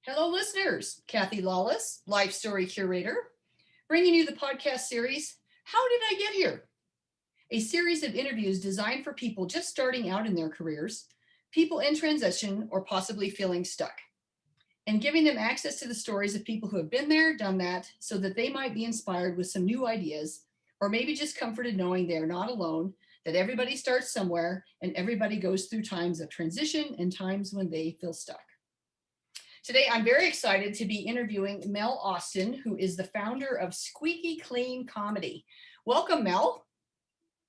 Hello, listeners. Kathy Lawless, Life Story Curator, bringing you the podcast series, How Did I Get Here? A series of interviews designed for people just starting out in their careers, people in transition, or possibly feeling stuck, and giving them access to the stories of people who have been there, done that, so that they might be inspired with some new ideas, or maybe just comforted knowing they are not alone, that everybody starts somewhere and everybody goes through times of transition and times when they feel stuck. Today, I'm very excited to be interviewing Mel Austin, who is the founder of Squeaky Clean Comedy. Welcome, Mel.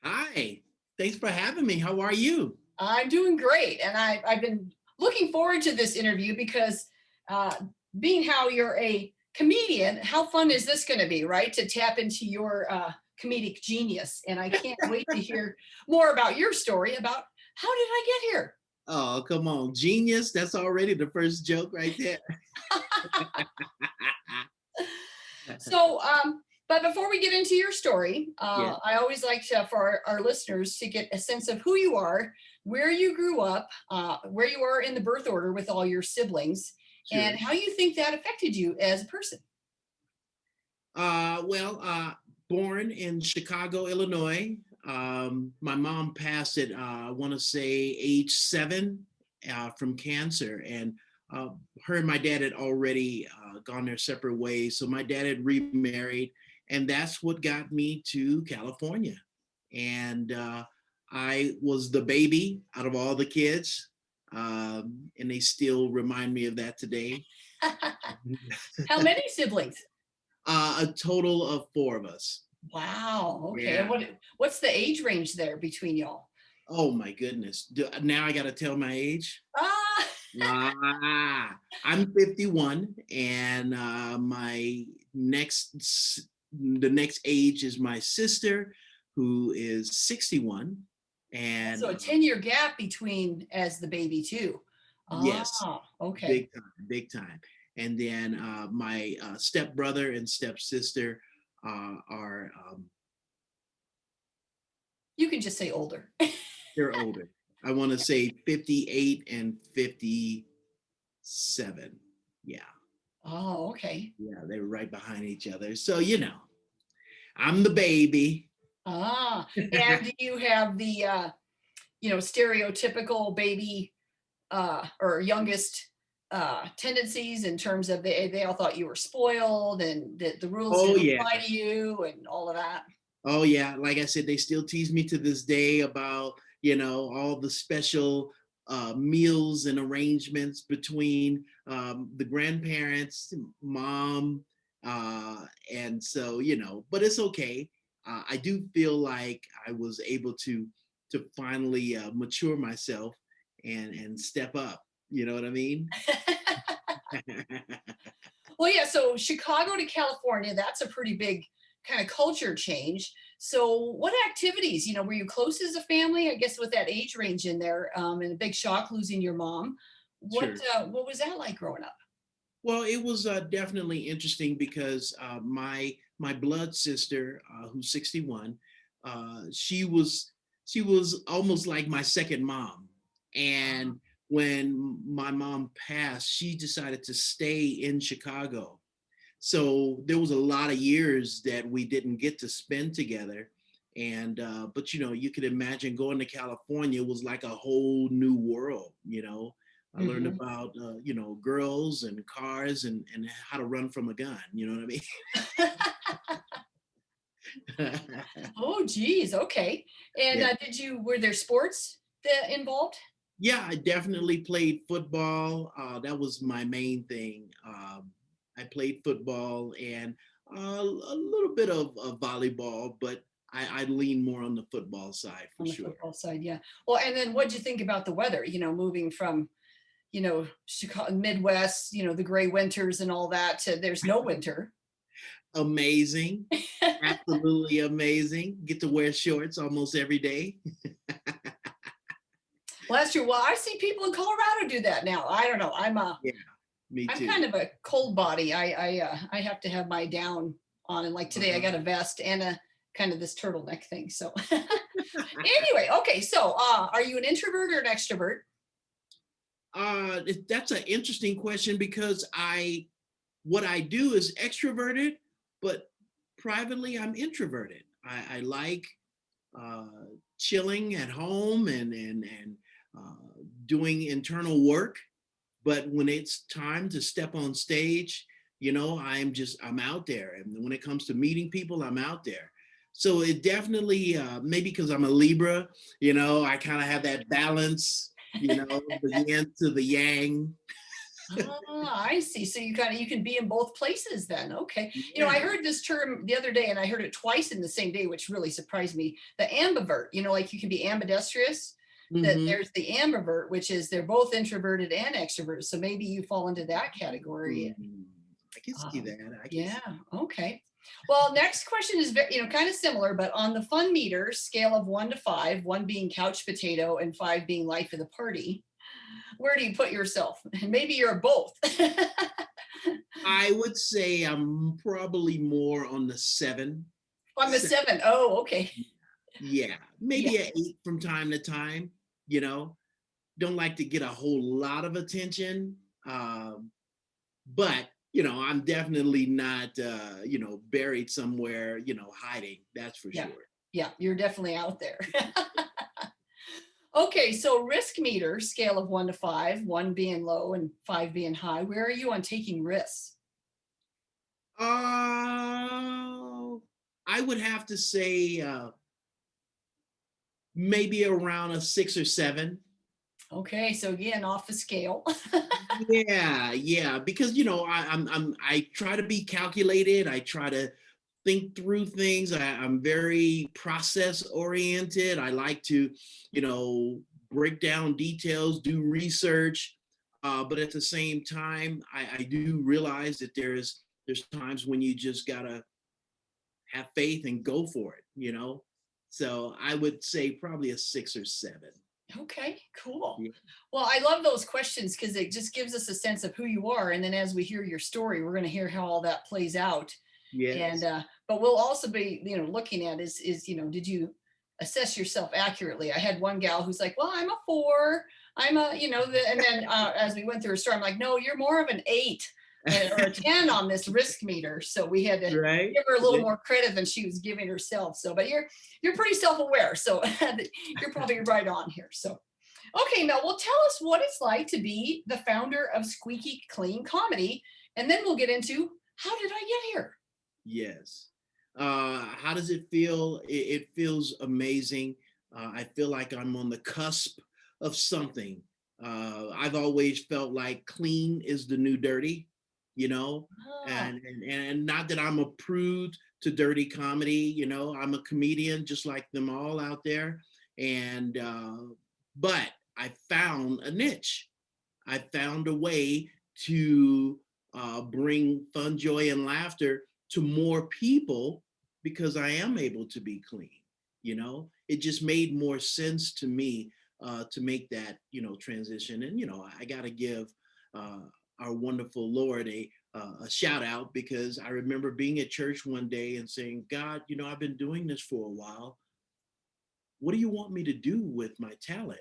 Hi, thanks for having me. How are you? I'm doing great, and I've been looking forward to this interview because being how you're a comedian, how fun is this going to be, right? To tap into your comedic genius, and I can't wait to hear more about your story about how did I get here? Oh, come on. Genius. That's already the first joke right there. So, but before we get into your story, Yeah, I always like for our listeners to get a sense of who you are, where you grew up, where you are in the birth order with all your siblings, sure. and how you think that affected you as a person. Born in Chicago, Illinois. My mom passed at, I want to say, age 7 from cancer. And her and my dad had already gone their separate ways. So my dad had remarried. And that's what got me to California. And I was the baby out of all the kids. And they still remind me of that today. How many siblings? A total of 4 of us. Wow. Okay. And Yeah. what's the age range there between y'all? Oh my goodness. Now I got to tell my age. Ah. I'm 51, and the next age is my sister, who is 61, and So a 10-year gap between as the baby too. yes, Ah. Okay. big time, big time. And then my stepbrother and stepsister are You can just say older. they're older. I want to say 58 and 57. Yeah. Oh, okay. Yeah, they were right behind each other. So, I'm the baby. Ah, and do you have the stereotypical baby or youngest tendencies in terms of they all thought you were spoiled and that the rules Oh, didn't yeah. apply to you and all of that? Oh, yeah. Like I said, they still tease me to this day about, all the special meals and arrangements between the grandparents, mom. And so, but it's okay. I do feel like I was able to finally mature myself and step up. You know what I mean? Well, yeah, so Chicago to California, that's a pretty big kind of culture change. So what activities, were you close as a family? I guess with that age range in there, and a big shock losing your mom. Sure. What was that like growing up? Well, it was definitely interesting because my blood sister, who's 61, she was almost like my second mom. And when my mom passed, she decided to stay in Chicago. So there was a lot of years that we didn't get to spend together. And but you could imagine going to California was like a whole new world. I learned Mhm. about girls and cars and how to run from a gun. You know what I mean? Oh, geez. Okay. And Yeah, were there sports that involved? yeah. I definitely played football. That was my main thing. I played football and a little bit of volleyball, but I lean more on the football side for On the sure. football side, yeah. Well, and then what'd you think about the weather? Moving from, Chicago, Midwest, the gray winters and all that to there's no winter. Amazing, absolutely amazing. Get to wear shorts almost every day. Well, that's true. Well, I see people in Colorado do that now. I don't know. Yeah, me I'm too. kind of a cold body. I have to have my down on, and like today I got a vest and a kind of this turtleneck thing. So anyway, okay. So are you an introvert or an extrovert? That's an interesting question because what I do is extroverted, but privately I'm introverted. I like uh, chilling at home and doing internal work. But when it's time to step on stage, I'm out there. And when it comes to meeting people, I'm out there. So it definitely, maybe because I'm a Libra, I kind of have that balance, the yin to the yang. I see. So you can be in both places then. Okay. I Yeah. heard this term the other day and I heard it twice in the same day, which really surprised me. The ambivert, like you can be ambidextrous, that Mm-hmm. there's the ambivert, which is they're both introverted and extroverted. So maybe you fall into that category. I can see that. I can Yeah. see. Okay. Well, next question is very, kind of similar, but on the fun meter scale of 1 to 5, 1 being couch potato and 5 being life of the party, where do you put yourself? Maybe you're both. I would say I'm probably more on the 7. On the 7. Oh, okay. Yeah, Yeah. maybe an 8 from time to time. You know, don't like to get a whole lot of attention, but I'm definitely not buried somewhere, hiding. That's for Yeah. sure. Yeah. You're definitely out there. Okay. So risk meter scale of 1 to 5, 1 being low and 5 being high. Where are you on taking risks? I would have to say maybe around a 6 or 7. Okay. So again, off the scale. Yeah, because I try to be calculated. I try to think through things. I'm very process oriented. I like to, break down details, do research, but at the same time, I do realize that there's times when you just gotta have faith and go for it. So I would say probably a 6 or 7. Okay, cool. Yeah. Well, I love those questions because it just gives us a sense of who you are. And then as we hear your story, we're going to hear how all that plays out. And Yes. but we'll also be, looking at did you assess yourself accurately? I had one gal who's like, well, I'm a 4. I'm a, and then as we went through her story, I'm like, no, you're more of an 8 or a 10 on this risk meter. So we had to Right. give her a little Yeah. more credit than she was giving herself. So, but you're pretty self-aware. So you're probably right on here. So, okay, Mel, well, tell us what it's like to be the founder of Squeaky Clean Comedy. And then we'll get into how did I get here? Yes. How does it feel? It feels amazing. I feel like I'm on the cusp of something. I've always felt like clean is the new dirty, Ah, and not that I'm a prude to dirty comedy. I'm a comedian just like them all out there. And but I found a niche. I found a way to bring fun, joy, and laughter to more people because I am able to be clean. It just made more sense to me to make that transition. And I got to give uh, our wonderful Lord a shout out because I remember being at church one day and saying, God, I've been doing this for a while. What do you want me to do with my talent?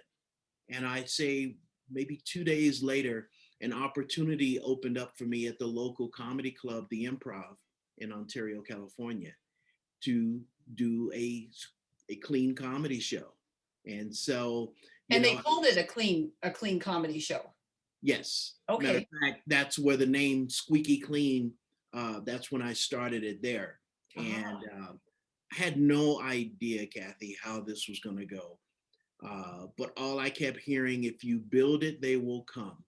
And I say maybe 2 days later, an opportunity opened up for me at the local comedy club, the Improv in Ontario, California, to do a clean comedy show. And so, and they called it a clean comedy show. yes. Matter of Okay. fact, that's where the name Squeaky Clean, that's when I started it there. And I had no idea, Kathy, how this was going to go. But all I kept hearing, if you build it, they will come.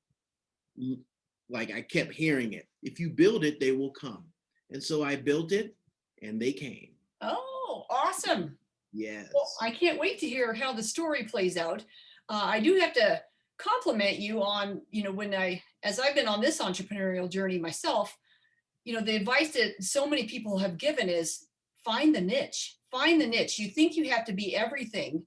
Like I kept hearing it. If you build it, they will come. And so I built it and they came. Oh, awesome. Yes. Well, I can't wait to hear how the story plays out. I do have to compliment you on, as I've been on this entrepreneurial journey myself, the advice that so many people have given is find the niche. Find the niche. You think you have to be everything,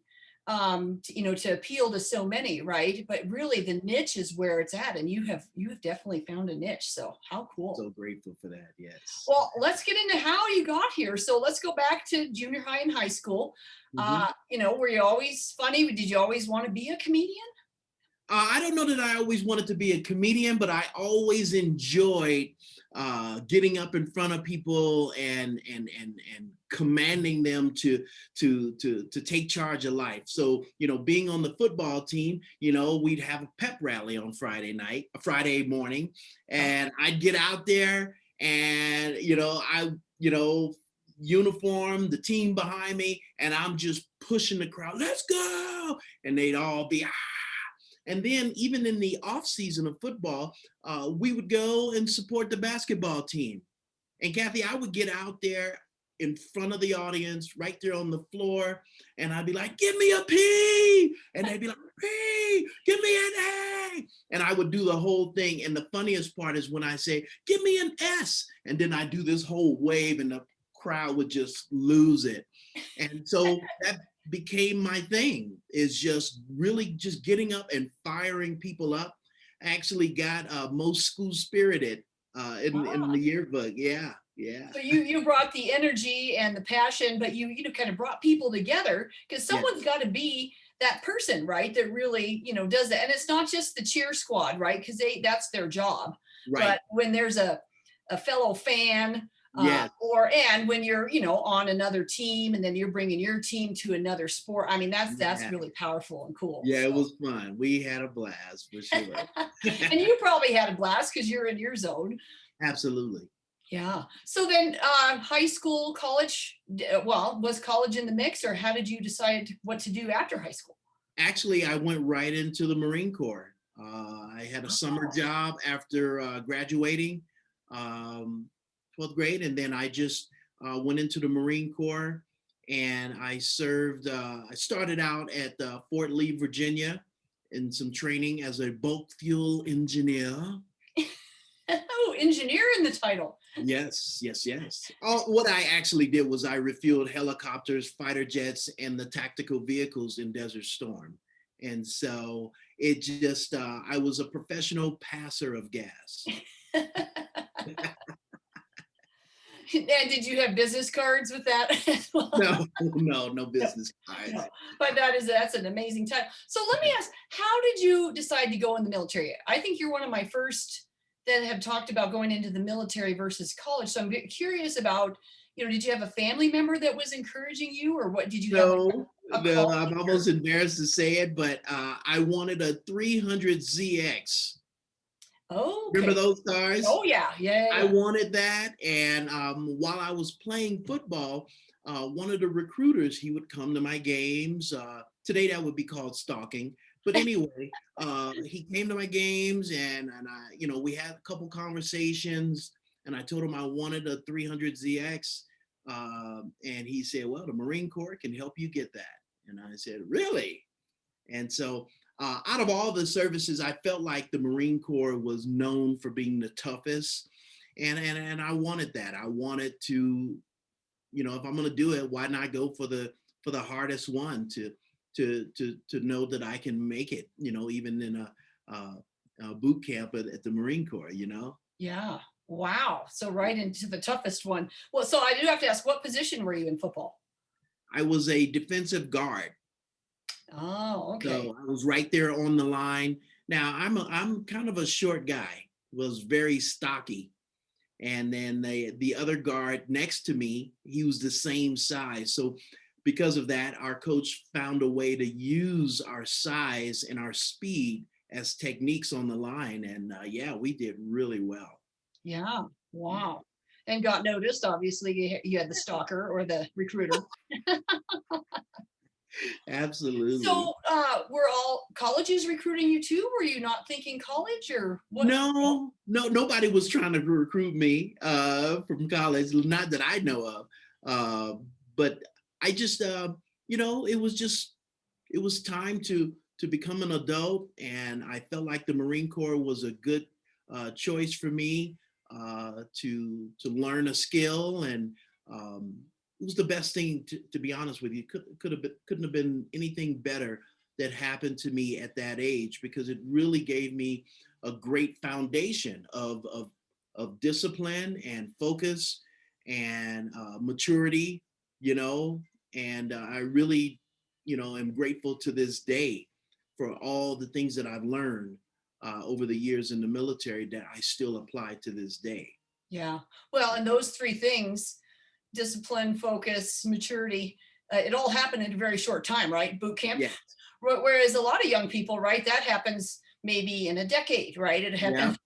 to appeal to so many, right? But really, the niche is where it's at, and you have definitely found a niche. So how cool! So grateful for that. Yes. Well, let's get into how you got here. So let's go back to junior high and high school. Mhm. Were you always funny? Did you always want to be a comedian? I don't know that I always wanted to be a comedian, but I always enjoyed getting up in front of people and commanding them to take charge of life. So, being on the football team, we'd have a pep rally on Friday morning, and I'd get out there and, uniform, the team behind me, and I'm just pushing the crowd, let's go. And they'd all be, ah. And then even in the off season of football, we would go and support the basketball team. And Kathy, I would get out there in front of the audience, right there on the floor, and I'd be like, give me a P. And they'd be like, P, give me an A. And I would do the whole thing. And the funniest part is when I say, give me an S. And then I do this whole wave and the crowd would just lose it. And so that became my thing, is just really just getting up and firing people up. I actually got most school spirited in the yearbook. Yeah. So you brought the energy and the passion, but you kind of brought people together, because someone's got to be that person, right? That really, does that. And it's not just the cheer squad, right? Because that's their job. Right. But when there's a fellow fan, yes. And when you're, on another team, and then you're bringing your team to another sport. I mean, that's really powerful and cool. Yeah, it was fun. We had a blast for sure. And you probably had a blast because you're in your zone. Absolutely. Yeah. So then high school, college, was college in the mix, or how did you decide what to do after high school? Actually, I went right into the Marine Corps. I had a summer job after graduating, 12th grade, and then I just went into the Marine Corps, and I served. I started out at Fort Lee, Virginia, in some training as a bulk fuel engineer. Oh, engineer in the title. Yes. What I actually did was I refueled helicopters, fighter jets, and the tactical vehicles in Desert Storm. And so it just, I was a professional passer of gas. And did you have business cards with that as well? No business cards. No. But that's an amazing time. So let me ask, how did you decide to go in the military? I think you're one of my first that have talked about going into the military versus college. So I'm curious about, did you have a family member that was encouraging you, or what did you have? No, I'm almost embarrassed to say it, but I wanted a 300ZX. Oh, okay. Remember those cars? Oh yeah. I wanted that, and while I was playing football, one of the recruiters, he would come to my games. Today that would be called stalking, but anyway, he came to my games, and I, we had a couple conversations, and I told him I wanted a 300ZX, and he said, "Well, the Marine Corps can help you get that." And I said, "Really?" And so, out of all the services, I felt like the Marine Corps was known for being the toughest, and I wanted that. I wanted to, if I'm going to do it, why not go for the hardest one to know that I can make it, even in a boot camp at the Marine Corps, Yeah. Wow. So right into the toughest one. Well, so I do have to ask, what position were you in football? I was a defensive guard. Oh, okay. So I was right there on the line. Now I'm kind of a short guy, was very stocky. And then the other guard next to me, he was the same size. So because of that, our coach found a way to use our size and our speed as techniques on the line. And we did really well. Yeah. Wow. And got noticed. Obviously, you had the stalker or the recruiter. Absolutely. So were all colleges recruiting you too? Were you not thinking college, or what? No, nobody was trying to recruit me from college, not that I know of. But I just, it was time to become an adult, and I felt like the Marine Corps was a good choice for me to learn a skill, and it was the best thing, to be honest with you. Couldn't have been anything better that happened to me at that age, because it really gave me a great foundation of discipline and focus and maturity, and I really, am grateful to this day for all the things that I've learned over the years in the military that I still apply to this day. Yeah. Well, and those three things, discipline, focus, maturity, it all happened in a very short time, right? Boot camp. Yeah. Whereas a lot of young people, right, that happens maybe in a decade, right? It happens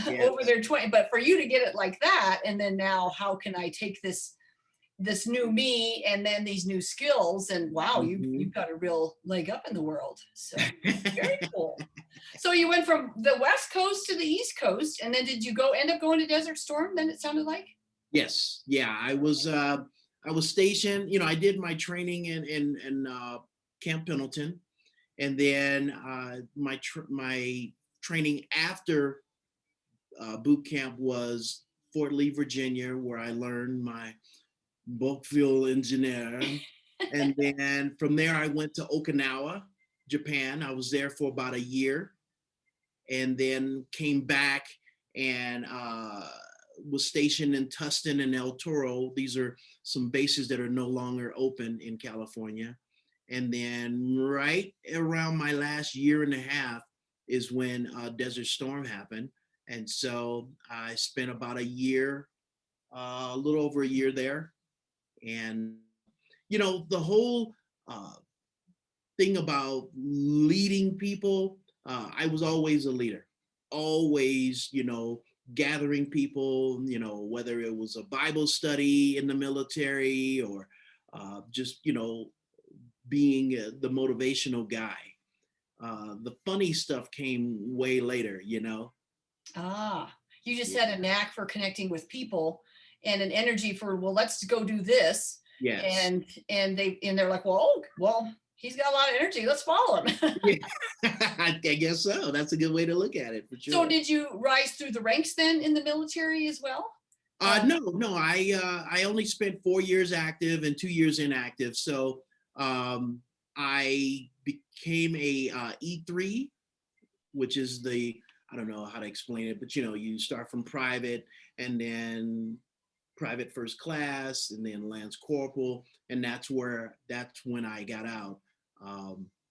Yeah. over their 20, but for you to get it like that, and then now how can I take this new me and then these new skills, and wow, you've got a real leg up in the world. So very cool. So you went from the West Coast to the East Coast, and then did you end up going to Desert Storm then, it sounded like? Yes. Yeah. I was stationed, I did my training in Camp Pendleton, and then my training after boot camp was Fort Lee, Virginia, where I learned my bulk fuel engineer. And then from there, I went to Okinawa, Japan. I was there for about a year, and then came back and was stationed in Tustin and El Toro. These are some bases that are no longer open in California. And then right around my last year and a half is when Desert Storm happened. And so I spent about a year, a little over a year there. And, the whole thing about leading people, I was always a leader, always, gathering people, whether it was a Bible study in the military or just, being the motivational guy. The funny stuff came way later, Ah, you just had a knack for connecting with people and an energy for, well, let's go do this. Yes. And they're like, well, he's got a lot of energy. Let's follow him. Yeah. I guess so. That's a good way to look at it, for sure. So did you rise through the ranks then in the military as well? No. I only spent 4 years active and 2 years inactive. So I became a E3, which is I don't know how to explain it, but you start from private and then private first class and then lance corporal. And that's when I got out.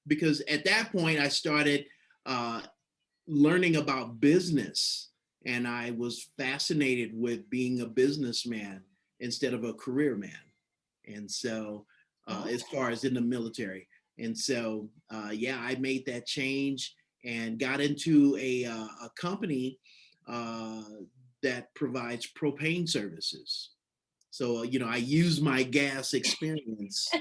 Because at that point I started learning about business, and I was fascinated with being a businessman instead of a career man. And so as far as in the military. And so, I made that change and got into a company that provides propane services. So, I used my gas experience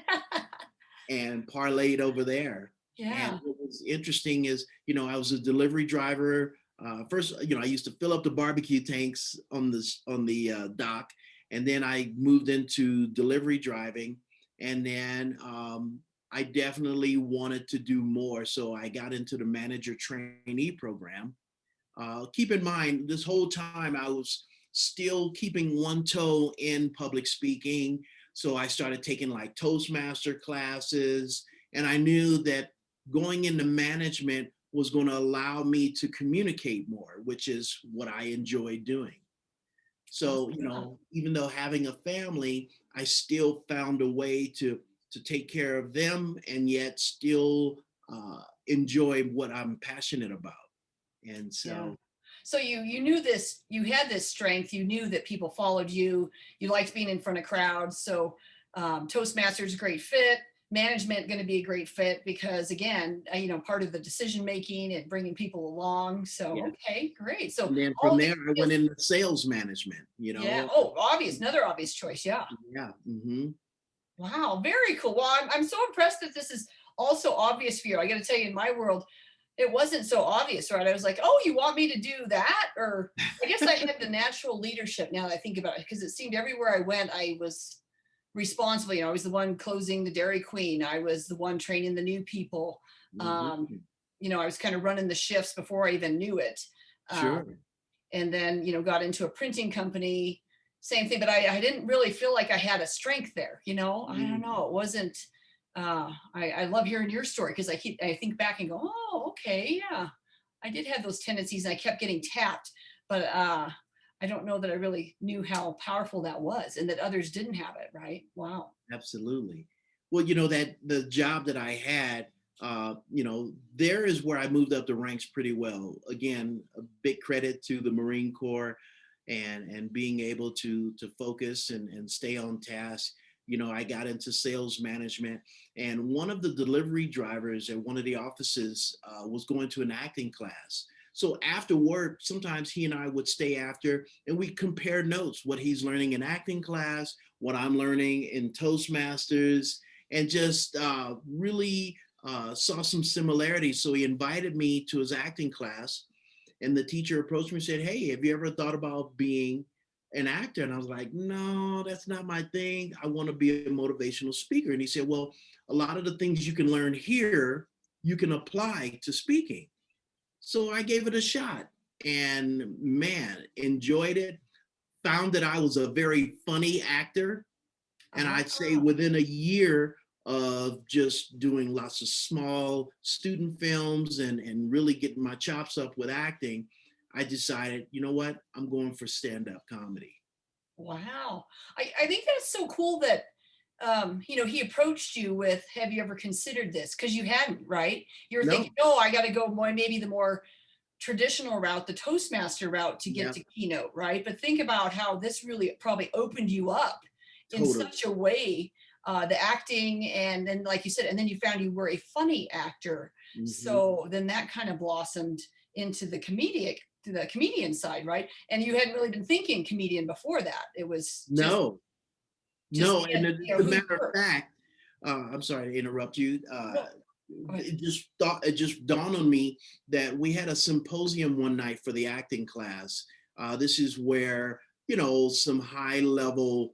and parlayed over there. Yeah. And what was interesting is, I was a delivery driver. First, I used to fill up the barbecue tanks on the dock, and then I moved into delivery driving. And then I definitely wanted to do more. So I got into the manager trainee program. Keep in mind, this whole time I was still keeping one toe in public speaking. So I started taking like Toastmaster classes, and I knew that going into management was going to allow me to communicate more, which is what I enjoy doing. So, even though having a family, I still found a way to take care of them and yet still enjoy what I'm passionate about. And so, So you knew this, you had this strength, you knew that people followed you, you liked being in front of crowds. So Toastmasters, great fit, management going to be a great fit because again, part of the decision making and bringing people along. So, okay, great. So and then from there, I went into sales management, Yeah. Oh, another obvious choice. Yeah. Yeah. Mm-hmm. Wow. Very cool. Well, I'm so impressed that this is also obvious for you. I got to tell you, in my world, it wasn't so obvious, right? I was like, oh, you want me to do that? Or I guess I had the natural leadership now that I think about it, because it seemed everywhere I went, I was responsible. I was the one closing the Dairy Queen. I was the one training the new people. Mm-hmm. I was kind of running the shifts before I even knew it. Sure. And then, got into a printing company, same thing, but I didn't really feel like I had a strength there. I don't know. It wasn't, I love hearing your story because I think back and go, oh, okay, yeah, I did have those tendencies and I kept getting tapped, but I don't know that I really knew how powerful that was and that others didn't have it, right? Wow. Absolutely. Well, that the job that I had there is where I moved up the ranks pretty well. Again, a big credit to the Marine Corps and being able to focus and stay on task. I got into sales management, and one of the delivery drivers at one of the offices was going to an acting class. So after work, sometimes he and I would stay after and we compare notes, what he's learning in acting class, what I'm learning in Toastmasters, and just really saw some similarities. So he invited me to his acting class, and the teacher approached me and said, "Hey, have you ever thought about being an actor?" And I was like, "No, that's not my thing. I want to be a motivational speaker." And he said, "Well, a lot of the things you can learn here, you can apply to speaking." So I gave it a shot, and man, enjoyed it. Found that I was a very funny actor. And I'd say Ah, within a year of just doing lots of small student films and really getting my chops up with acting, I decided, you know what, I'm going for stand-up comedy. wow. I think that's so cool that he approached you with, have you ever considered this? Because you hadn't, right? You were thinking, No, oh, I got to go more, maybe the more traditional route, the Toastmaster route to get yeah, to keynote, right? But think about how this really probably opened you up in totally. such a way, the acting, and then, like you said, and then you found you were a funny actor. Hmm. So then that kind of blossomed into the comedian side, right? And you hadn't really been thinking comedian before that. It was No, just no, and the who you matter of were. fact, I'm sorry to interrupt you. No, go ahead. It just dawned on me that we had a symposium one night for the acting class. This is where some high level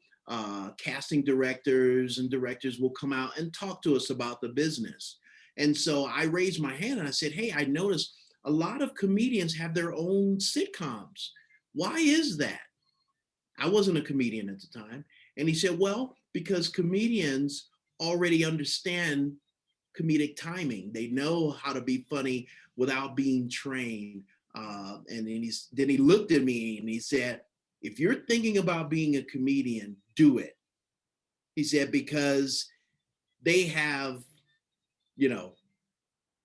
casting directors and directors will come out and talk to us about the business. And so I raised my hand and I said, "Hey, I noticed a lot of comedians have their own sitcoms. Why is that?" I wasn't a comedian at the time. And he said, "Well, because comedians already understand comedic timing. They know how to be funny without being trained." And then he looked at me and he said, "If you're thinking about being a comedian, do it." He said, "Because they have, you know,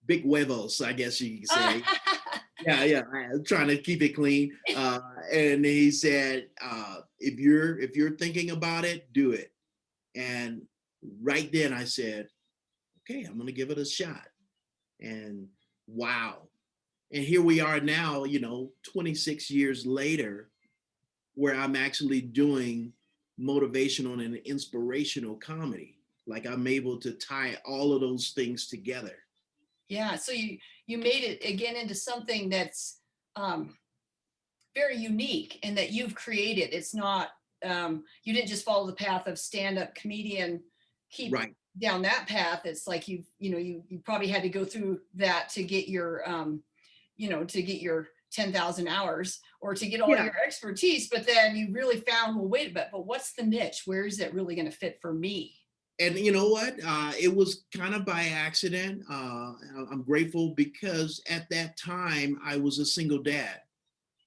big huevos, I guess you could say." Yeah, yeah. I'm trying to keep it clean. And he said, if you're thinking about it, do it. And right then I said, "Okay, I'm gonna give it a shot." And wow. And here we are now, 26 years later, where I'm actually doing motivational and inspirational comedy. Like I'm able to tie all of those things together. Yeah, so you made it again into something that's um, very unique and that you've created. It's not you didn't just follow the path of stand-up comedian, keep Right. down that path. It's like you probably had to go through that to get your to get your 10,000 hours or to get all Yeah. your expertise, but then you really found, well, wait a minute, but what's the niche? Where is it really going to fit for me? And you know what? It was kind of by accident. I'm grateful because at that time I was a single dad,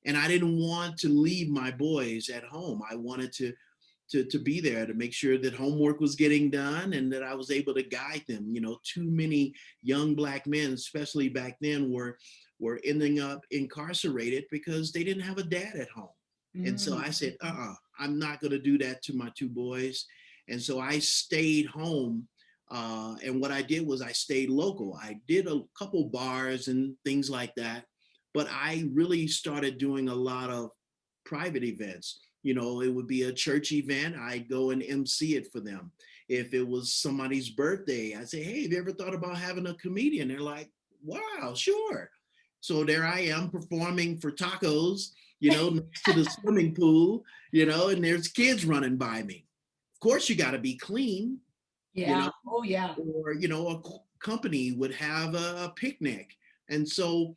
and I didn't want to leave my boys at home. I wanted to be there to make sure that homework was getting done and that I was able to guide them. Too many young Black men, especially back then, were ending up incarcerated because they didn't have a dad at home. And so Mm. I said, I'm not going to do that to my two boys. And so I stayed home. And what I did was I stayed local. I did a couple bars and things like that, but I really started doing a lot of private events. It would be a church event. I'd go and MC it for them. If it was somebody's birthday, I'd say, "Hey, have you ever thought about having a comedian?" They're like, "Wow, sure." So there I am performing for tacos, next to the swimming pool, and there's kids running by me. Of course, you got to be clean, you Yeah. know, Oh, yeah. or, a company would have a picnic. And so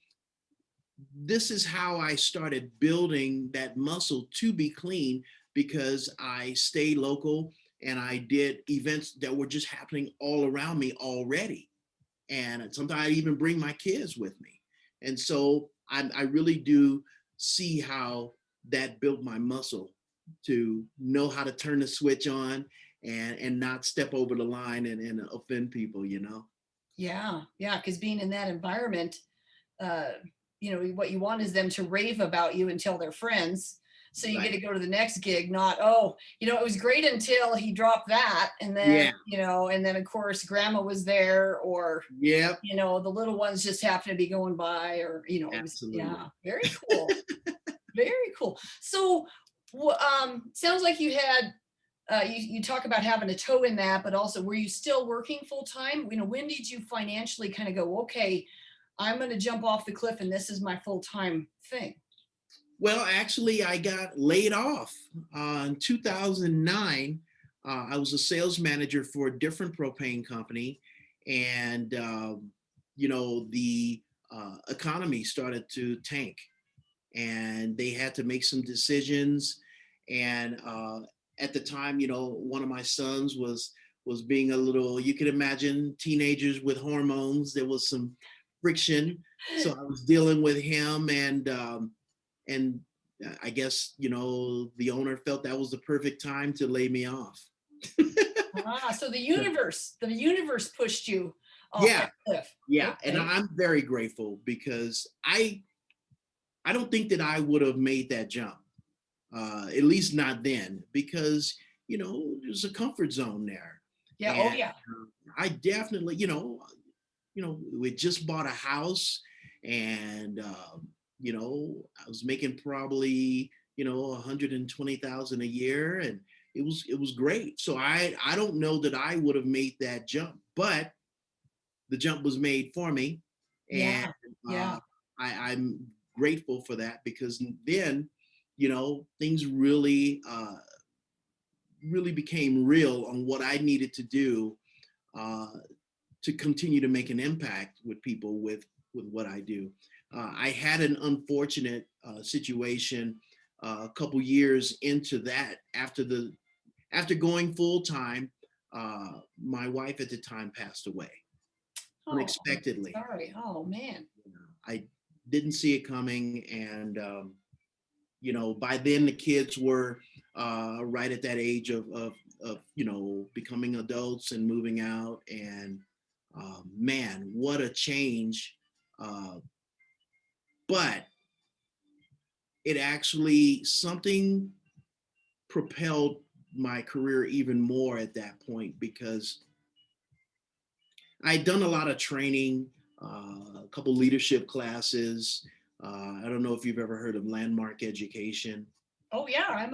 this is how I started building that muscle to be clean, because I stayed local and I did events that were just happening all around me already. And sometimes I even bring my kids with me. And so I really do see how that built my muscle to know how to turn the switch on and not step over the line and offend people. Yeah. Yeah. Because being in that environment, uh, what you want is them to rave about you and tell their friends. So you get Right. to go to the next gig, not, oh, it was great until he dropped that. And then, Yeah. and then of course grandma was there, or, Yep. the little ones just happen to be going by, or, it was, yeah, Absolutely. very cool. Very cool. So, sounds like you had, you talk about having a toe in that, but also were you still working full time? When did you financially kind of go, okay, I'm going to jump off the cliff and this is my full time thing? Well, actually, I got laid off in 2009. I was a sales manager for a different propane company, and the economy started to tank, and they had to make some decisions. And at the time, one of my sons was being a little. You could imagine teenagers with hormones. There was some friction, so I was dealing with him, and I guess the owner felt that was the perfect time to lay me off. So the universe pushed you off Yeah, that cliff. yeah, and Okay. I'm very grateful because I don't think that I would have made that jump, at least not then, because there's a comfort zone there, Yeah. Oh and yeah. I definitely, we just bought a house, and I was making probably 120,000 a year, and it was great. So I don't know that I would have made that jump, but the jump was made for me, and Yeah. Yeah. uh, I'm grateful for that because then things really became real on what I needed to do uh, to continue to make an impact with people with what I do. I had an unfortunate situation a couple years into that. After going full time, my wife at the time passed away Oh, I'm unexpectedly. sorry. Oh man. I didn't see it coming, and by then the kids were right at that age of becoming adults and moving out, and man, what a change. uh, but it actually something propelled my career even more at that point because I'd done a lot of training, a couple leadership classes. I don't know if you've ever heard of landmark education. Oh yeah.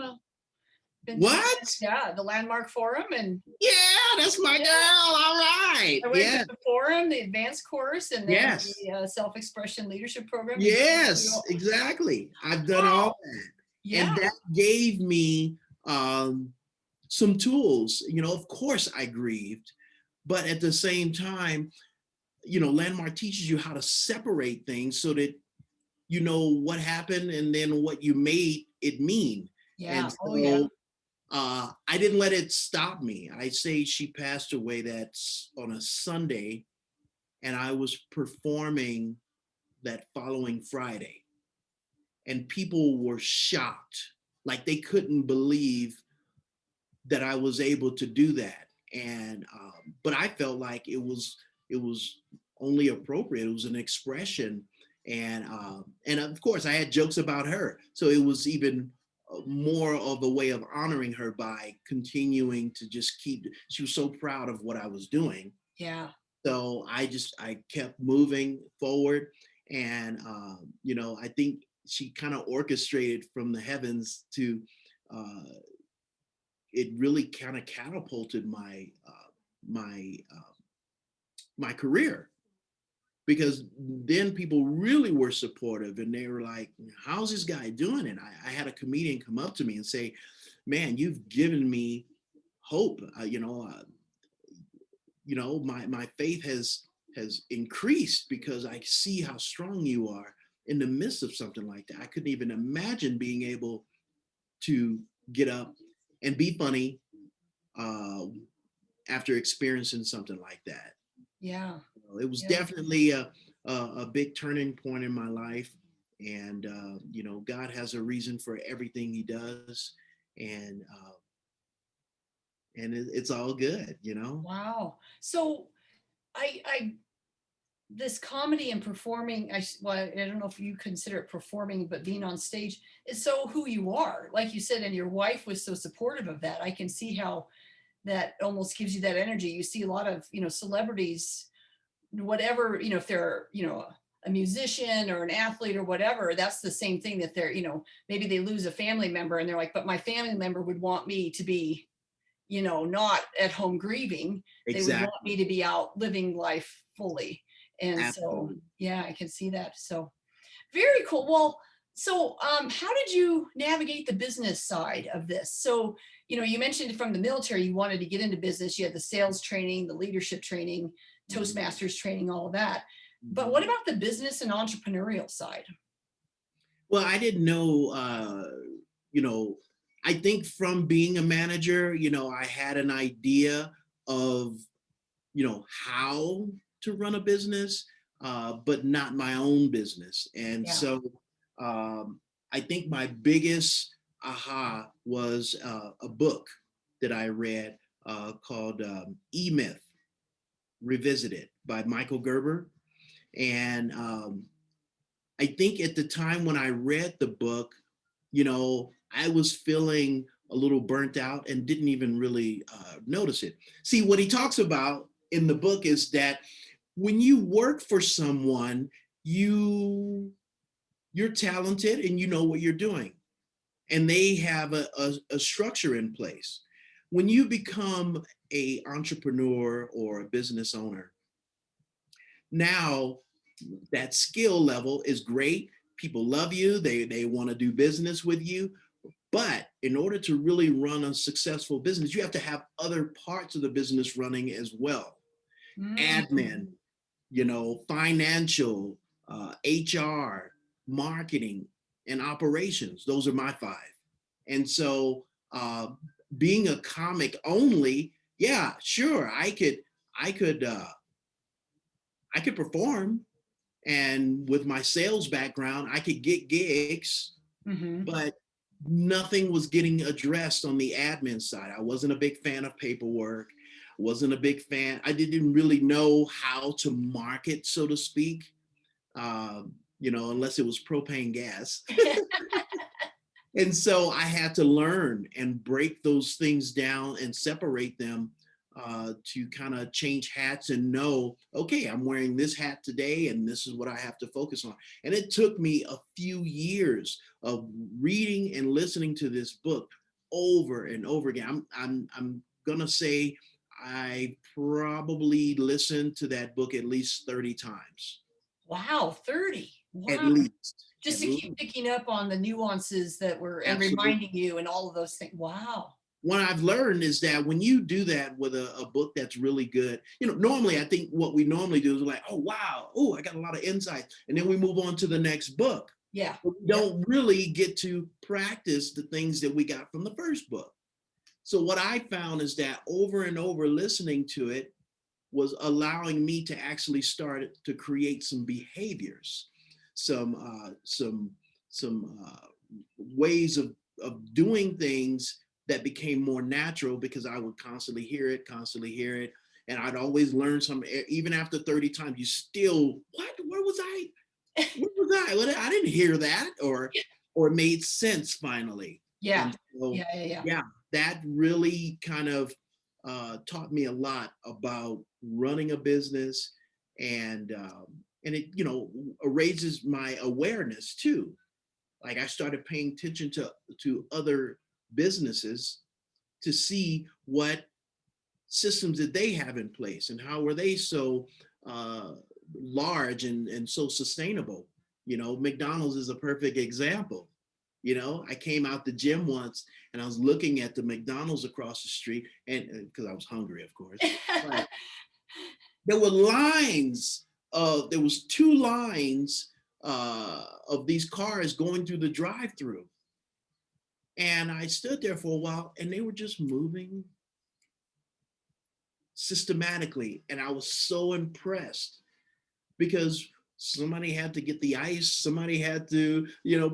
Been to What? yeah, the Landmark Forum, and Yeah, that's my yeah, girl. All right. I went to Yeah. the forum, the advanced course, and then Yes. the self-expression leadership program. Yes, exactly. I've done all Wow. that. Yeah. And that gave me some tools. Of course I grieved, but at the same time, Landmark teaches you how to separate things so that you know what happened and then what you made it mean. Yeah. And Oh yeah. so I didn't let it stop me. I say she passed away that's on a Sunday, and I was performing that following Friday, and people were shocked, like they couldn't believe that I was able to do that. And but I felt like it was only appropriate. It was an expression, and of course I had jokes about her, so it was even more of a way of honoring her by continuing to just keep. She was so proud of what I was doing, Yeah. so I kept moving forward, and I think she kind of orchestrated from the heavens to uh, it really kind of catapulted my career, because then people really were supportive, and they were like, how's this guy doing it? I had a comedian come up to me and say, man, you've given me hope. My faith has increased because I see how strong you are in the midst of something like that. I couldn't even imagine being able to get up and be funny uh, after experiencing something like that. Yeah. It was Yeah. definitely a big turning point in my life, and God has a reason for everything He does, and it's all good. Wow. So I this comedy and performing, well, I don't know if you consider it performing, but being on stage is so who you are, like you said, and your wife was so supportive of that. I can see how that almost gives you that energy. You see a lot of, celebrities, whatever, if they're, a musician or an athlete or whatever, that's the same thing, that they're, maybe they lose a family member and they're like, but my family member would want me to be, not at home grieving. They would want me Exactly. to be out living life fully. And so, Absolutely. yeah, I can see that. So very cool. Well, so how did you navigate the business side of this? So, you mentioned from the military, you wanted to get into business. You had the sales training, the leadership training, Mhm. Toastmasters training, all of that. But what Mhm. about the business and entrepreneurial side? Well, I didn't know, you know, I think from being a manager, I had an idea of, how to run a business, but not my own business. And Yeah. so I think my biggest aha was a book that I read called E-Myth Revisited by Michael Gerber. And I think at the time when I read the book, I was feeling a little burnt out and didn't even really notice it. See, what he talks about in the book is that when you work for someone, you're talented and you know what you're doing, and they have a structure in place. When you become a entrepreneur or a business owner, now that skill level is great. People love you. They want to do business with you. But in order to really run a successful business, you have to have other parts of the business running as well. Mm. Admin, financial, HR, marketing, and operations. Those are my five. And so being a comic only, yeah, sure, I could, I could perform, and with my sales background, I could get gigs, Hmm. but nothing was getting addressed on the admin side. I wasn't a big fan of paperwork. Wasn't a big fan. I didn't really know how to market, so to speak, unless it was propane gas. And so I had to learn and break those things down and separate them to kind of change hats and know, okay, I'm wearing this hat today and this is what I have to focus on. And it took me a few years of reading and listening to this book over and over again. I'm gonna say I probably listened to that book at least 30 times. Wow, 30. At Wow. least. Just At to keep least. picking up on the nuances that were, and Absolutely. reminding you and all of those things. Wow. What I've learned is that when you do that with a book that's really good, normally I think what we normally do is like, oh, wow, oh, I got a lot of insight. And then we move on to the next book. Yeah. But we Yep. don't really get to practice the things that we got from the first book. So what I found is that over and over listening to it was allowing me to actually start to create some behaviors, some ways of doing things that became more natural because I would constantly hear it, and I'd always learn something. Even after 30 times, you still, what? Where was I? Where was I? I didn't hear that, or it made sense finally. Yeah. And so, Yeah. Yeah. Yeah. yeah, that really kind of taught me a lot about running a business, and it raises my awareness too. Like I started paying attention to other businesses to see what systems did they have in place and how were they so uh, large and so sustainable. McDonald's is a perfect example. I came out the gym once and I was looking at the McDonald's across the street, and because I was hungry, of course, but there were lines there was two lines of these cars going through the drive-through, and I stood there for a while and they were just moving systematically, and I was so impressed because somebody had to get the ice, somebody had to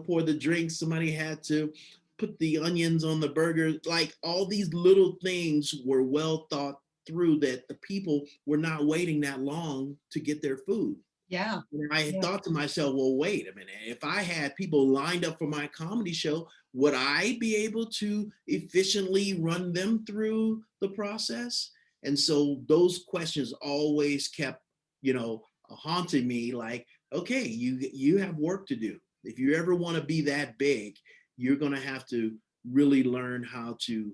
pour the drinks, somebody had to put the onions on the burger. Like all these little things were well thought through that the people were not waiting that long to get their food. Yeah. And I had Yeah. thought to myself, well, wait a minute. If I had people lined up for my comedy show, would I be able to efficiently run them through the process? And so those questions always kept, haunting me. Like, okay, you have work to do. If you ever want to be that big, you're going to have to really learn how to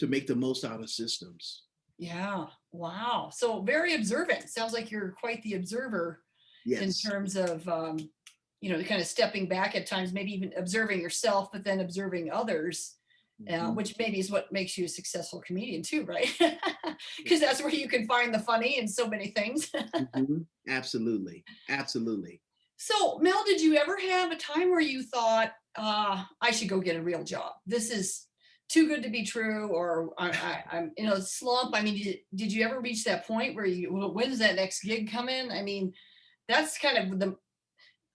make the most out of systems. Yeah. Wow. So very observant. Sounds like you're quite the observer in Yes. terms of, kind of stepping back at times, maybe even observing yourself, but then observing others, which maybe is what makes you a successful comedian too, right? Because that's where you can find the funny in so many things. Absolutely. Absolutely. So, Mel, did you ever have a time where you thought, I should go get a real job? This is too good to be true, or I'm in a slump. I mean, did you ever reach that point where when's that next gig come in? I mean, that's kind of the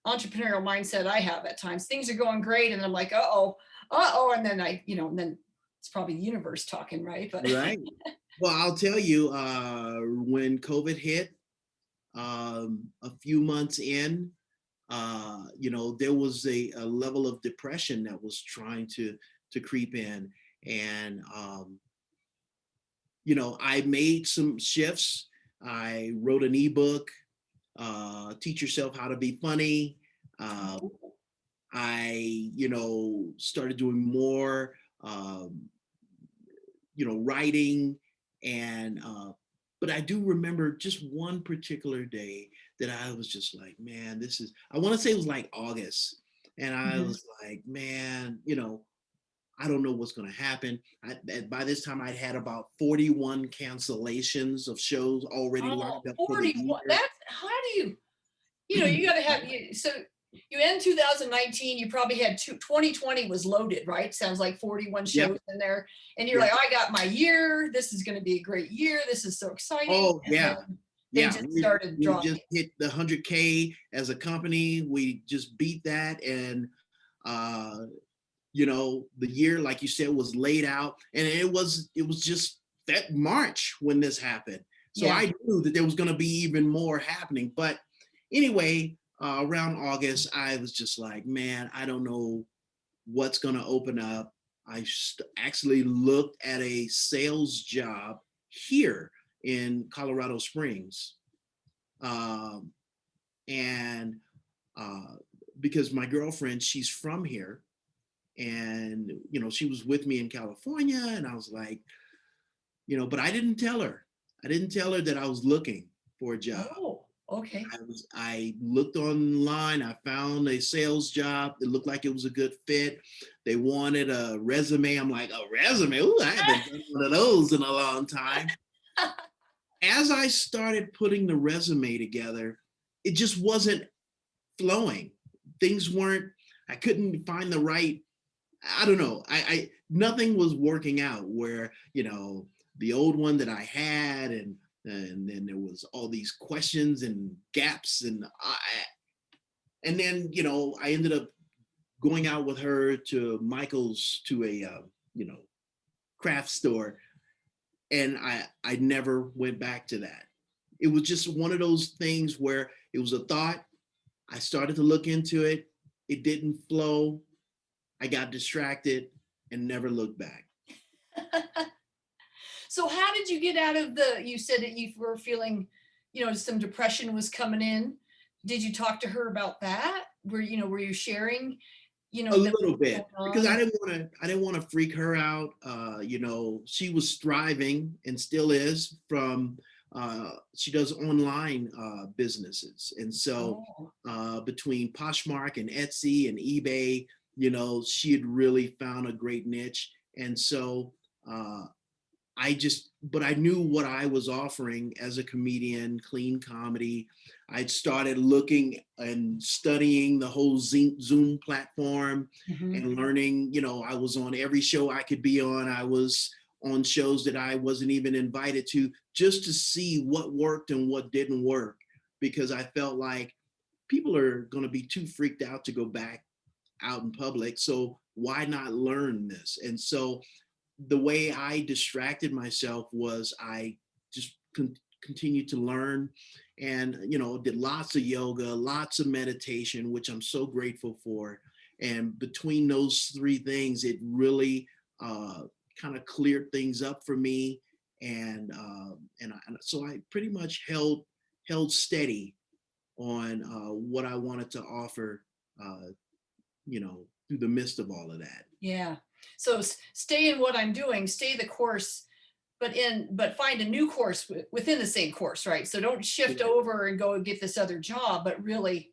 entrepreneurial mindset I have at times. Things are going great, and I'm like, and then and then it's probably the universe talking, right? But Right. Well, I'll tell you, when COVID hit, a few months in, there was a level of depression that was trying to creep in. And, I made some shifts. I wrote an ebook, Teach Yourself How to Be Funny. I, started doing more, writing, and but I do remember just one particular day that I was just like, man, I want to say it was like August. And I was like, man, I don't know what's going to happen. By this time, I'd had about 41 cancellations of shows already lined up for the 41. year. That's how do you got to have so you end 2019, you probably had 2020 was loaded, right? Sounds like 41 shows Yep. in there. And you're like, I got my year. This is going to be a great year. This is so exciting. Oh, and yeah. They Yeah. just started We dropping. just hit the 100K as a company. We just beat that. And, the year, like you said, was laid out. And it was just that March when this happened. So I knew that there was going to be even more happening. But anyway, around August, I was just like, man, I don't know what's going to open up. I actually looked at a sales job here in Colorado Springs. And because my girlfriend, she's from here, and, she was with me in California, and I was like, but I didn't tell her. I didn't tell her that I was looking for a job. Oh, okay. I looked online. I found a sales job. It looked like it was a good fit. They wanted a resume. I'm like, a resume? Ooh, I haven't done one of those in a long time. As I started putting the resume together, it just wasn't flowing. I couldn't find the right, I don't know. Nothing was working out where, the old one that I had, and then there was all these questions and gaps, and then, I ended up going out with her to Michael's, to a, craft store. And I never went back to that. It was just one of those things where it was a thought. I started to look into it. It didn't flow. I got distracted and never looked back. So how did you get out of you said that you were feeling, some depression was coming in. Did you talk to her about that? Were you sharing, a little bit, because I didn't want to freak her out. She was striving, and still is, from she does online businesses. And so between Poshmark and Etsy and eBay, she had really found a great niche. And so but I knew what I was offering as a comedian, clean comedy. I'd started looking and studying the whole Zoom platform and learning, I was on every show I could be on. I was on shows that I wasn't even invited to, just to see what worked and what didn't work, because I felt like people are going to be too freaked out to go back out in public. So why not learn this? And so the way I distracted myself was I just continued to learn, and did lots of yoga, lots of meditation, which I'm so grateful for. And between those three things, it really kind of cleared things up for me, and so I pretty much held steady on what I wanted to offer, through the midst of all of that. Yeah. So stay in what I'm doing, stay the course, but find a new course within the same course, right? So don't shift over and go and get this other job, but really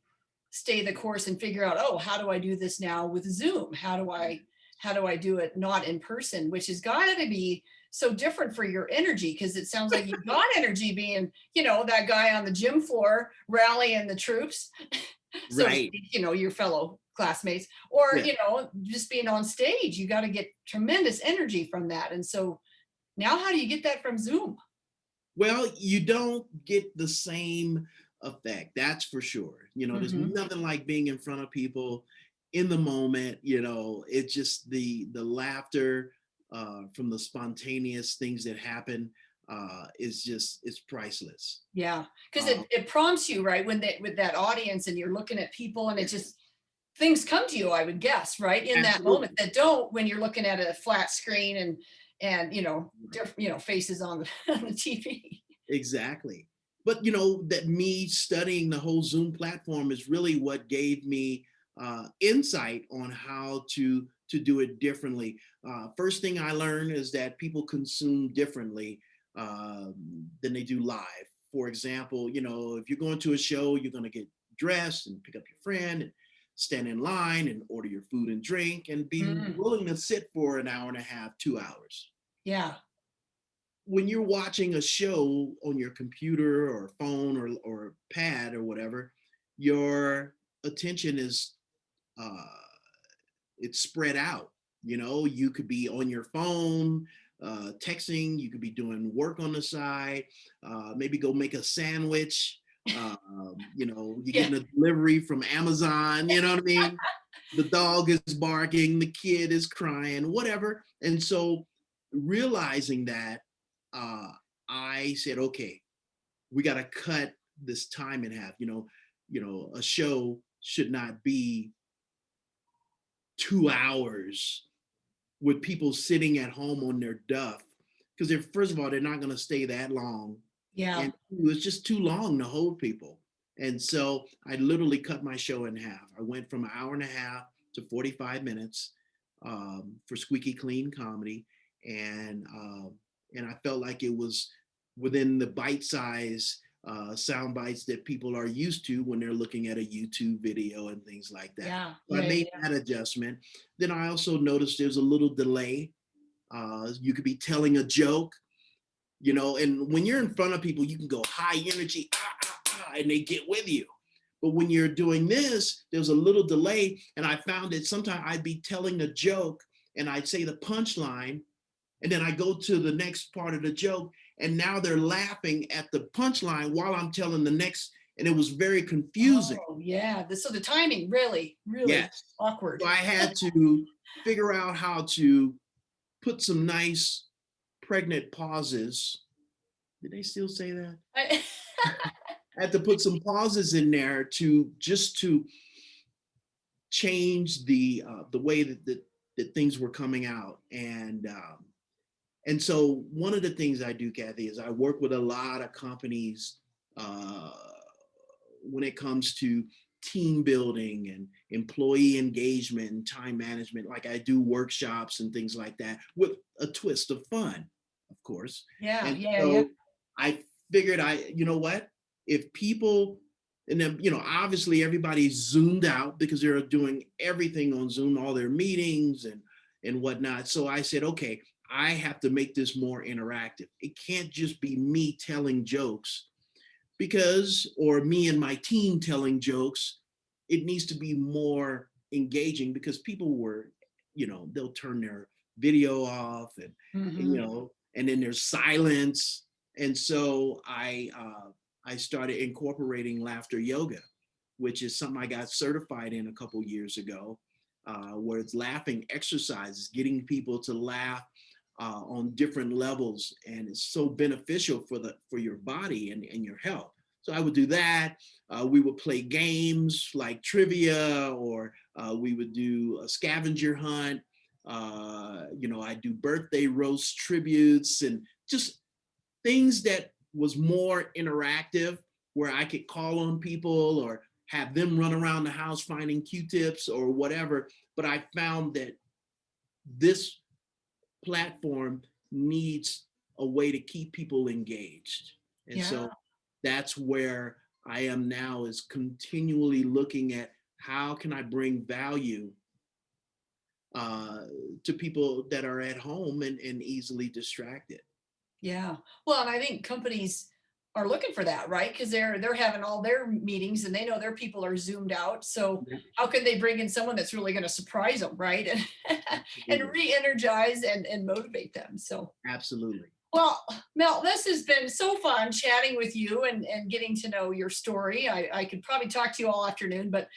stay the course and figure out, oh, how do I do this now with Zoom? How do I do it not in person, which has got to be so different for your energy, because it sounds like you've got energy being, that guy on the gym floor rallying the troops. So Right. your fellow classmates, or Yeah. just being on stage, you got to get tremendous energy from that. And so now how do you get that from Zoom? Well, you don't get the same effect, that's for sure. There's Mm-hmm. nothing like being in front of people in the moment. It's just the laughter from the spontaneous things that happen it's priceless. Yeah, because Uh, it prompts you, right, when with that audience and you're looking at people, and it just, things come to you, I would guess, right, in that moment, Absolutely. that don't when you're looking at a flat screen and faces on the, on the TV. Exactly. But that me studying the whole Zoom platform is really what gave me insight on how to do it differently. First thing I learned is that people consume differently than they do live. For example, if you're going to a show, you're going to get dressed and pick up your friend and stand in line and order your food and drink and be Mm, willing to sit for an hour and a half, 2 hours. yeah. When you're watching a show on your computer or phone or pad or whatever, your attention is uh, it's spread out. You could be on your phone, texting. You could be doing work on the side. Maybe go make a sandwich. You're Yeah. getting a delivery from Amazon. You know what I mean? The dog is barking, the kid is crying, whatever. And so realizing that, uh, I said, okay, we got to cut this time in half. A show should not be 2 hours with people sitting at home on their duff, because they're, first of all, they're not going to stay that long, Yeah. and it was just too long to hold people. And so I literally cut my show in half. I went from an hour and a half to 45 minutes for Squeaky Clean Comedy, and I felt like it was within the bite size sound bites that people are used to when they're looking at a YouTube video and things like that. Yeah. So I Yeah. made Yeah. that adjustment. Then I also noticed there's a little delay. You could be telling a joke, and when you're in front of people, you can go high energy, and they get with you. But when you're doing this, there's a little delay. And I found that sometimes I'd be telling a joke and I'd say the punchline, and then I go to the next part of the joke, and now they're laughing at the punchline while I'm telling the next. And it was very confusing. Oh, yeah. So the timing really, really Yes. awkward. So I had to figure out how to put some nice pregnant pauses. Did they still say that? I, I had to put some pauses in there to change the way that things were coming out. And so one of the things I do, Kathy, is I work with a lot of companies uh, when it comes to team building and employee engagement and time management. Like I do workshops and things like that with a twist of fun, of course. yeah. And Yeah. Yeah. so I figured you know what, if people, and then, obviously everybody's zoomed out because they're doing everything on Zoom, all their meetings and whatnot. So I said, okay, I have to make this more interactive. It can't just be me telling jokes or me and my team telling jokes. It needs to be more engaging because people were, they'll turn their video off Mm-hmm. and then there's silence. And so I started incorporating laughter yoga, which is something I got certified in a couple years ago, where it's laughing exercises, getting people to laugh on different levels, and it's so beneficial for your body and your health. So I would do that. We would play games like trivia, or we would do a scavenger hunt. I do birthday roast tributes and just things that was more interactive, where I could call on people or have them run around the house finding Q-tips or whatever. But I found that this platform needs a way to keep people engaged. And Yeah. so that's where I am now, is continually looking at how can I bring value uh, to people that are at home and easily distracted. Yeah. Well, and I think companies are looking for that, right? Because they're having all their meetings and they know their people are zoomed out. So Yeah, how can they bring in someone that's really going to surprise them, right? And and absolutely. re-energize and motivate them. So Absolutely. well, Mel, this has been so fun chatting with you and getting to know your story. I could probably talk to you all afternoon, but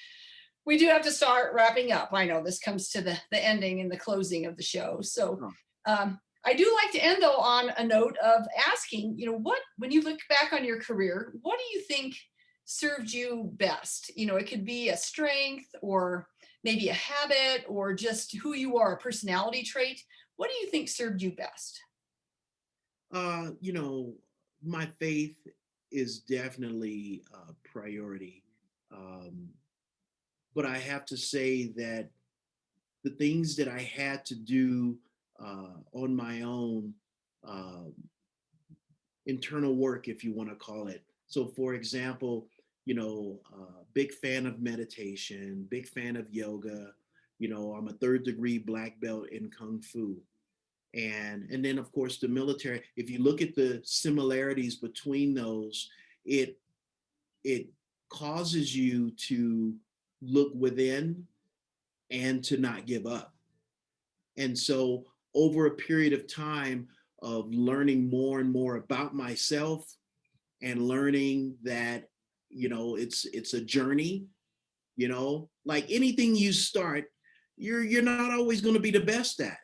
we do have to start wrapping up. I know this comes to the ending and the closing of the show. So Oh, I do like to end though on a note of asking, what, when you look back on your career, what do you think served you best? It could be a strength or maybe a habit or just who you are, a personality trait. What do you think served you best? uh, you know, my faith is definitely a priority. Um, but I have to say that the things that I had to do on my own, uh, internal work, if you want to call it. So, for example, big fan of meditation, big fan of yoga. I'm a third degree black belt in Kung Fu. And then of course the military. If you look at the similarities between those, it it causes you to look within and to not give up. And so over a period of time of learning more and more about myself, and learning that it's a journey, like anything you start, you're not always going to be the best at.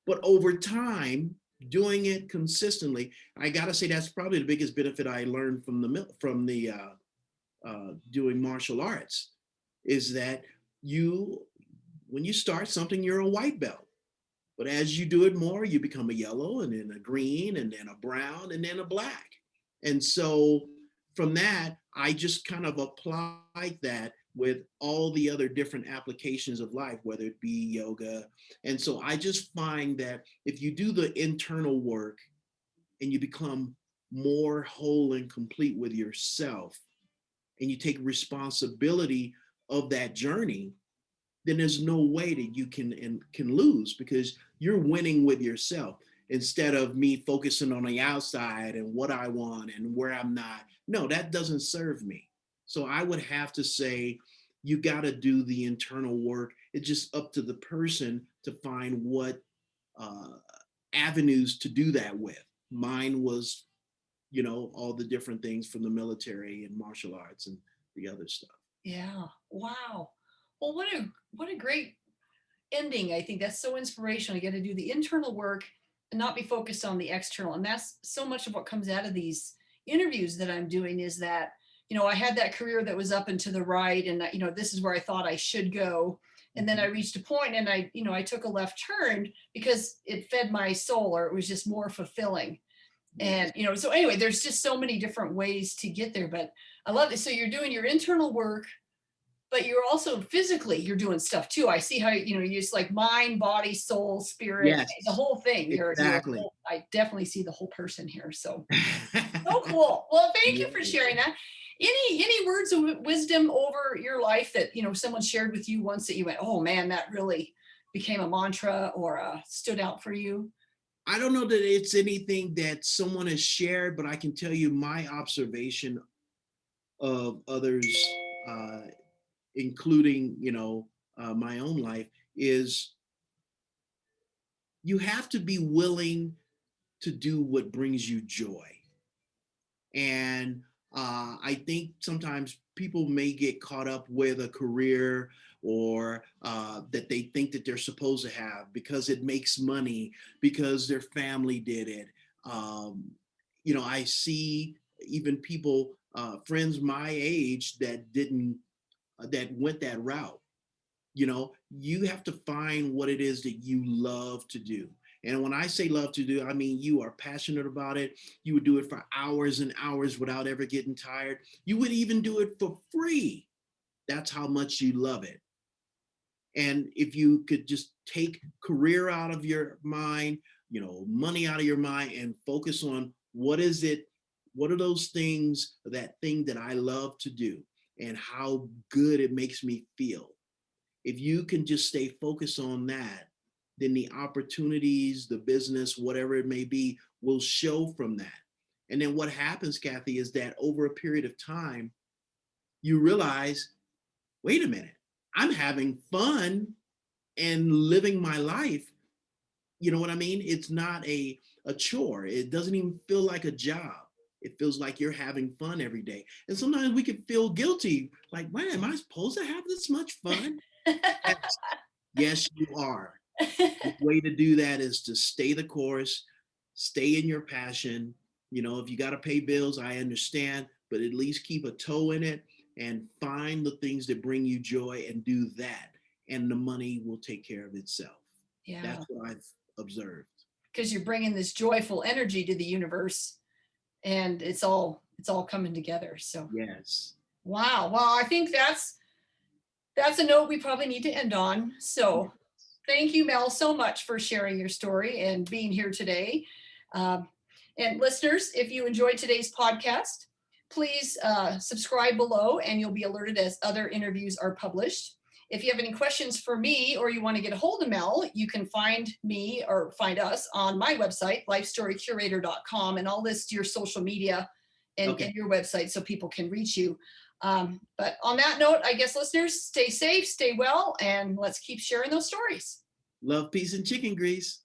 But over time, doing it consistently, I got to say that's probably the biggest benefit I learned from the doing martial arts, is that you when you start something, you're a white belt. But as you do it more, you become a yellow, and then a green, and then a brown, and then a black. And so from that, I just kind of applied that with all the other different applications of life, whether it be yoga. And so I just find that if you do the internal work and you become more whole and complete with yourself, and you take responsibility of that journey, then there's no way that you can lose, because you're winning with yourself, instead of me focusing on the outside and what I want and where I'm not. No, that doesn't serve me. So I would have to say you got to do the internal work. It's just up to the person to find what uh, avenues to do that with. Mine was, all the different things from the military and martial arts and the other stuff. Yeah. Wow. Well, what a great ending. I think that's so inspirational. You got to do the internal work and not be focused on the external. And that's so much of what comes out of these interviews that I'm doing, is that, I had that career that was up and to the right, and this is where I thought I should go. And then I reached a point and I took a left turn because it fed my soul, or it was just more fulfilling. Yes. And so anyway, there's just so many different ways to get there. But I love it. So you're doing your internal work, but you're also physically, you're doing stuff too. I see how you just like mind, body, soul, spirit, the Yes, whole thing. You're exactly. I definitely see the whole person here. So cool. Well, thank you for Yes. sharing that. Any words of wisdom over your life that someone shared with you once that you went, oh man, that really became a mantra or stood out for you? I don't know that it's anything that someone has shared, but I can tell you my observation of others, uh, including, my own life, is you have to be willing to do what brings you joy. And I think sometimes people may get caught up with a career or that they think that they're supposed to have because it makes money, because their family did it. Um, I see even people, friends my age that didn't, that went that route. You have to find what it is that you love to do. And when I say love to do, I mean you are passionate about it. You would do it for hours and hours without ever getting tired. You would even do it for free. That's how much you love it. And if you could just take career out of your mind, money out of your mind, and focus on what is it, what are those things, that thing that I love to do and how good it makes me feel. If you can just stay focused on that, then the opportunities, the business, whatever it may be, will show from that. And then what happens, Kathy, is that over a period of time, you realize, wait a minute, I'm having fun and living my life. You know what I mean? It's not a chore. It doesn't even feel like a job. It feels like you're having fun every day. And sometimes we can feel guilty, like, man, am I supposed to have this much fun? Yes, yes, you are. The way to do that is to stay the course, stay in your passion. If you got to pay bills, I understand, but at least keep a toe in it and find the things that bring you joy and do that. And the money will take care of itself. Yeah. That's what I've observed. Because you're bringing this joyful energy to the universe, and it's all coming together. So yes. Wow. Well, I think that's a note we probably need to end on. So thank you, Mel, so much for sharing your story and being here today. And listeners, if you enjoyed today's podcast, please subscribe below and you'll be alerted as other interviews are published. If you have any questions for me or you want to get a hold of Mel, you can find me or find us on my website, lifestorycurator.com, and I'll list your social media and your website so people can reach you. But on that note, I guess listeners, stay safe, stay well, and let's keep sharing those stories. Love, peace, and chicken grease.